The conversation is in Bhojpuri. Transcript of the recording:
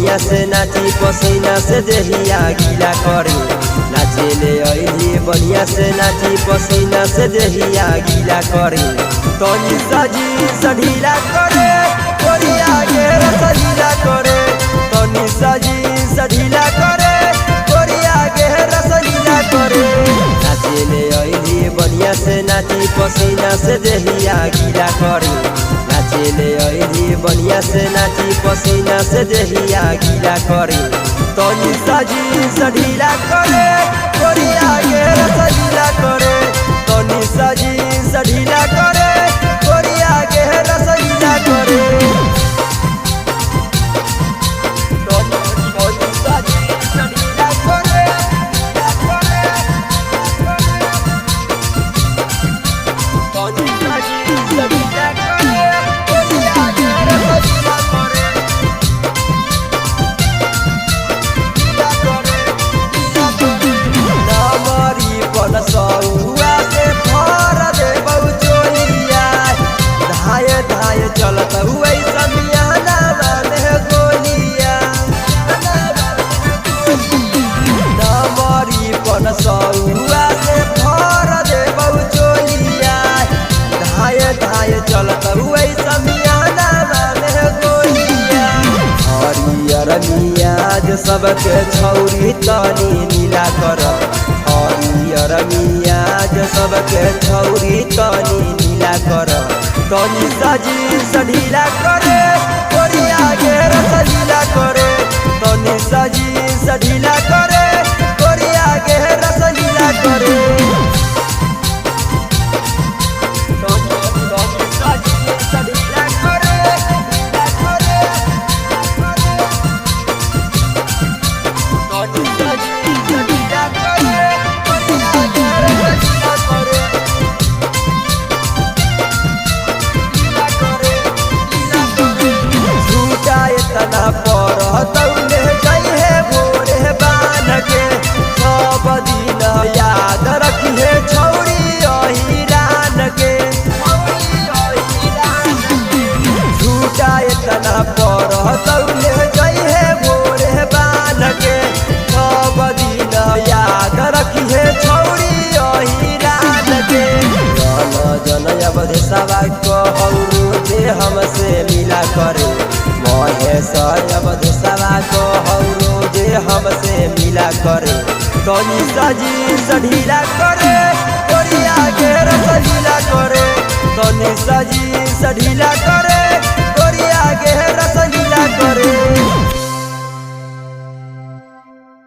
बढ़िया से नाची पसीना से देहिया गीला करे नाचेले अइली बढ़िया से नाची पसीना से देहिया गीला करे तनी सजी सढीला करे कोरिया के रसलीला करे तनी सजी सढीला करे कोरिया के रसलीला करे नाचेले अइली बढ़िया से नाची पसीना से देहिया गीला करे नाचेले अइली बढ़िया से नाची पसीना से देहिया गीला करे तनी सजी सढीला करे कोरिया के रसलीला करे तनी सजी सढीला करे कोरिया के रसलीला करे चलत हुए समियाना माने गोलिया नमरी पन सौआ से भर दे बहुचोलिया धाय धाय चलत हुए समियाना माने गोलिया हरियर मियाज सबके छौरी तनी नीला कर हरियर मियाज सबके छौरी तनी नीला कर तनी सजी सढीला करे कोरिया के रसलीला करे तनी सजी सढीला करे कोरिया के रसलीला करे तनी सजी सढीला करे तनी सजी सढीला करे कोरिया के रसलीला करे तना पर तौले जइहे भोरे बान के सब दिन याद रखिहे छौरी अहिरान के झूठा तना पर तौले जइहे भोरे बान के सब दिन याद रखिहे छौरी अहिरान के जन अवधि सवा कहू जे हमसे मिला करे महेश अवधि सवा कहू जे हमसे मिला करे तनी सजी सढीला करे कोरिया के रसलीला करे तनी सजी सढीला करे।